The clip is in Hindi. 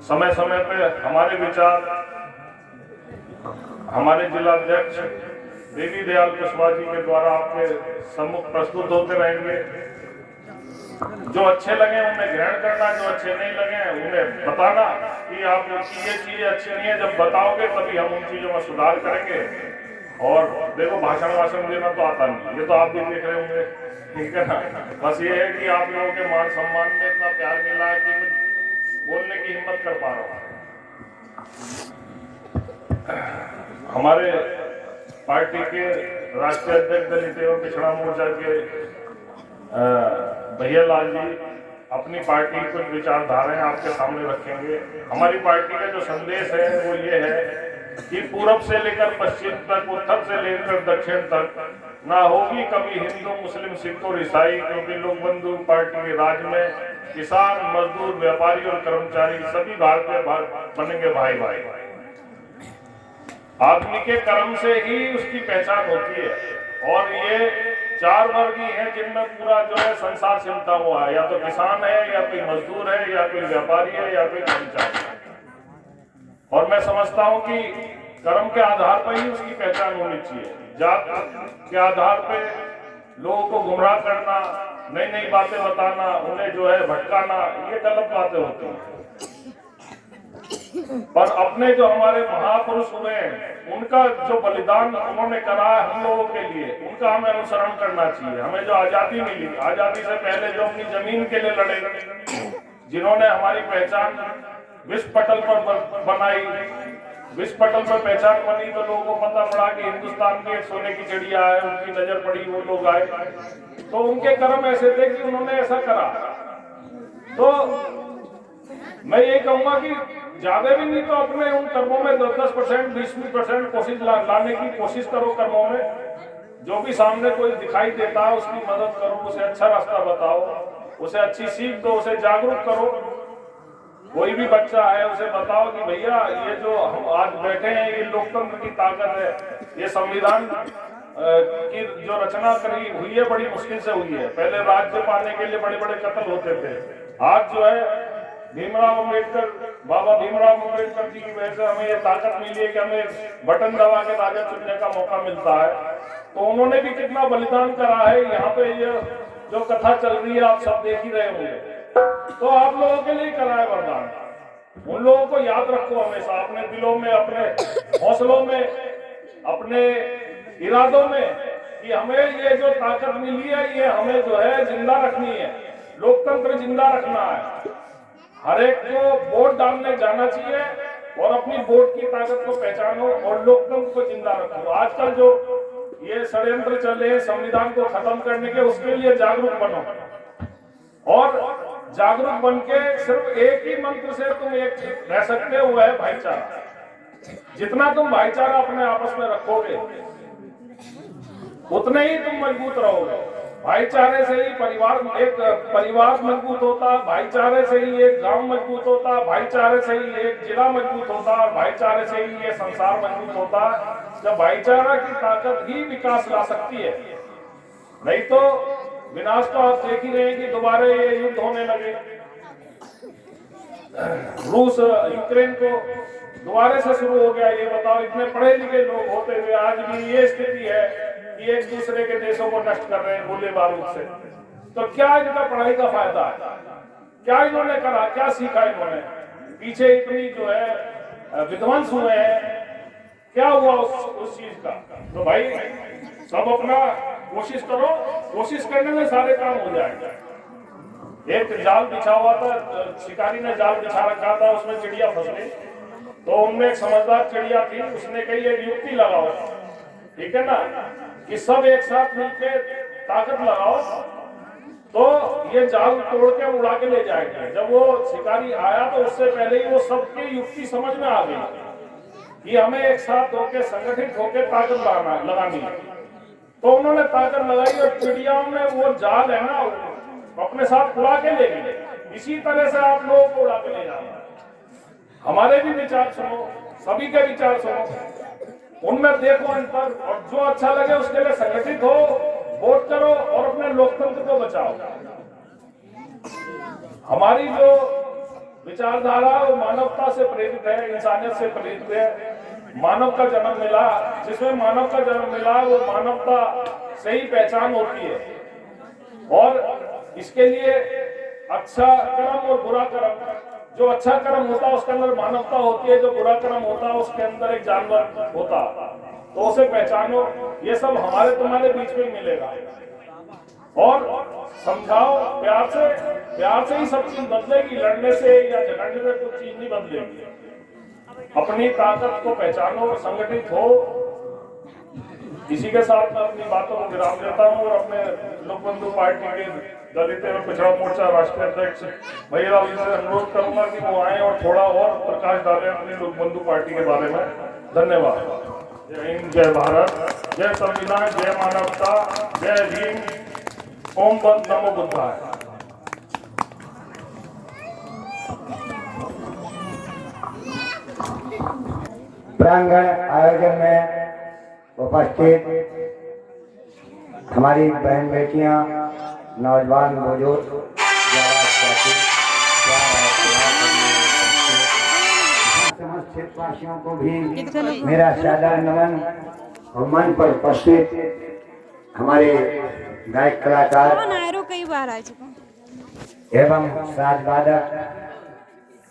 समय समय पे हमारे विचार हमारे जिला अध्यक्ष देवी दयाल कुशवाहा जी के द्वारा आपके सम्मुख प्रस्तुत होते रहेंगे। जो अच्छे लगे उन्हें ग्रहण करना, जो अच्छे नहीं लगे उन्हें बताना कि आप ये चीजें अच्छी नहीं है। जब बताओगे तभी हम उन चीजों में सुधार करेंगे। और देखो, भाषण वाषण देना तो आता नहीं, ये तो आप भी देख रहे होंगे, ठीक है ना। बस ये है कि आप लोगों के मान सम्मान में इतना प्यार मिला है कि कुछ बोलने की हिम्मत कर पा रहा हूँ। हमारे पार्टी के राष्ट्रीय अध्यक्ष दलित एवं पिछड़ा मोर्चा के भैया लाल जी अपनी पार्टी की कुछ विचारधाराएं आपके सामने रखेंगे। हमारी पार्टी का जो संदेश है वो ये है कि पूरब से लेकर पश्चिम तक, उत्तर से लेकर दक्षिण तक ना होगी कभी हिंदू मुस्लिम सिख और ईसाई, क्योंकि लोक बंधु पार्टी के राज में किसान मजदूर व्यापारी और कर्मचारी सभी भारतीय बनेंगे भाई भाई। आदमी के कर्म से ही उसकी पहचान होती है। और ये 4 वर्ग ही है जिनमें पूरा जो है संसार सिमटा हुआ है, या तो किसान है, या कोई मजदूर है, या कोई व्यापारी है, या कोई कर्मचारी है। और मैं समझता हूं कि कर्म के आधार पर ही उसकी पहचान होनी चाहिए। जात के आधार पे लोगों को गुमराह करना, नई नई बातें बताना, उन्हें जो है भटकाना, ये गलत बातें होती हैं। पर अपने जो हमारे महापुरुष हुए हैं, उनका जो बलिदान उन्होंने करा है हम लोगों के लिए, उनका हमें अनुसरण करना चाहिए। हमें जो आजादी मिली, आजादी से पहले जो अपनी जमीन के लिए लड़े, जिन्होंने हमारी पहचान विश्व पटल पर बनाई, विश्व पटल पर पहचान बनी, तो लोगों को पता पड़ा कि हिंदुस्तान की एक सोने की चिड़िया है, उनकी नजर पड़ी, वो लोग आए। तो उनके कर्म ऐसे थे कि उन्होंने ऐसा करा। तो मैं ये कहूंगा कि ज्यादा भी नहीं तो अपने उन कर्मों में 10%, 20% कोशिश लाने की कोशिश करो। कर्मों में जो भी सामने कोई दिखाई देता है उसकी मदद करो, उसे अच्छा रास्ता बताओ, उसे अच्छी सीख दो, उसे जागरूक करो। कोई भी बच्चा है उसे बताओ कि भैया ये जो हम आज बैठे हैं ये लोकतंत्र की ताकत है, ये संविधान की जो रचना करी हुई है बड़ी मुश्किल से हुई है। पहले राज्य पाने के लिए बड़े बड़े कत्ल होते थे। आज जो है भीमराव अम्बेडकर, बाबा भीमराव अम्बेडकर जी की वजह से हमें ये ताकत मिली है कि हमें बटन दबा के राजा चुनने का मौका मिलता है। तो उन्होंने भी कितना बलिदान करा है। यहाँ पे ये जो कथा चल रही है आप सब देख ही रहे होंगे, तो आप लोगों के लिए करा है वरदान। उन लोगों को याद रखो हमेशा अपने दिलों में, अपने हौसलों में, अपने इरादों में कि हमें ये जो ताकत मिली है ये हमें जो है जिंदा रखनी है, लोकतंत्र जिंदा रखना है। हर एक को वोट डालने जाना चाहिए और अपनी वोट की ताकत को पहचानो और लोकतंत्र को जिंदा रखो। आजकल जो ये षड्यंत्र चले हैं संविधान को खत्म करने के, उसके लिए जागरूक बनो। और जागरूक बन के सिर्फ एक ही मंत्र से तुम एक रह सकते हो, वो है भाईचारा। जितना तुम भाईचारा अपने आपस में रखोगे उतने ही तुम मजबूत रहोगे। भाईचारे से ही एक परिवार मजबूत होता है, भाईचारे से ही एक गांव मजबूत होता है, भाईचारे से ही एक जिला मजबूत होता है, भाईचारे से ही ये संसार मजबूत होता है। जब भाईचारा की ताकत ही विकास ला सकती है, नहीं तो विनाश तो आप देख ही रहे हैं कि दोबारा ये युद्ध होने लगे। रूस यूक्रेन को दोबारा से शुरू हो गया। ये बताओ, इतने पढ़े लिखे लोग होते हुए आज भी ये स्थिति है कि एक दूसरे के देशों को नष्ट कर रहे हैं गोले बारूद से। तो क्या इनका पढ़ाई का फायदा है? क्या इन्होंने करा, क्या सीखा इन्होंने? पीछे इतनी जो है विध्वंस हुए हैं, क्या हुआ उस चीज का? तो भाई सब अपना कोशिश करो, कोशिश करने में सारे काम हो जाएंगे। एक जाल बिछा हुआ था, शिकारी ने जाल बिछा रखा था, उसमें चिड़िया फंस गई। तो उनमें एक समझदार चिड़िया थी, उसने कही एक युक्ति लगाओ, ठीक है ना, कि सब एक साथ मिलकर ताकत लगाओ तो ये जाल तोड़ के उड़ा के ले जाएंगे। जब वो शिकारी आया तो उससे पहले ही वो सबकी युक्ति समझ में आ गई कि हमें एक साथ होकर संगठित होकर ताकत लगानी है। तो उन्होंने ताकत लगाई और चिड़ियाओं ने वो जाल है ना अपने साथ उड़ा के ले गए। इसी तरह से आप लोगों को उड़ा के ले जाना। हमारे भी विचार सुनो, सभी के विचार सुनो, उनमें देखो अंतर, और जो अच्छा लगे उसके लिए संगठित हो, वोट करो और अपने लोकतंत्र को बचाओ। हमारी जो विचारधारा वो मानवता से प्रेरित है, इंसानियत से प्रेरित है। मानव का जन्म मिला, जिसमें मानव का जन्म मिला वो मानवता से ही पहचान होती है। और इसके लिए अच्छा कर्म और बुरा कर्म, जो अच्छा कर्म होता है उसके अंदर मानवता होती है, जो बुरा कर्म होता है उसके अंदर एक जानवर होता, तो उसे पहचानो। ये सब हमारे तुम्हारे बीच में मिलेगा और समझाओ प्यार से ही सब चीज बदलेगी। लड़ने से या झगड़ने से कुछ चीज नहीं बदलेगी। अपनी ताकत को पहचानो, संगठित हो। इसी के साथ मैं अपनी बातों को विराम देता हूँ और अपने लोक बंधु पार्टी के दलित एवं पिछड़ा मोर्चा राष्ट्रीय अध्यक्ष भैया जी से अनुरोध करूंगा कि वो आए और थोड़ा और प्रकाश डालें अपनी लोक बंधु पार्टी के बारे में। धन्यवाद। जय हिंद, जय भारत, जय संविधान, जय मानवता, जय भीम, ओम बंद नमो बुद्धाय। प्रांगण आयोजन में उपस्थित हमारी बहन बेटियां, नौजवान बुजुर्ग, समस्त क्षेत्रवासियों को भी मेरा सादर नमन। और मन पर उपस्थित हमारे गायक कलाकार कई बार आ चुका एवं साज वादक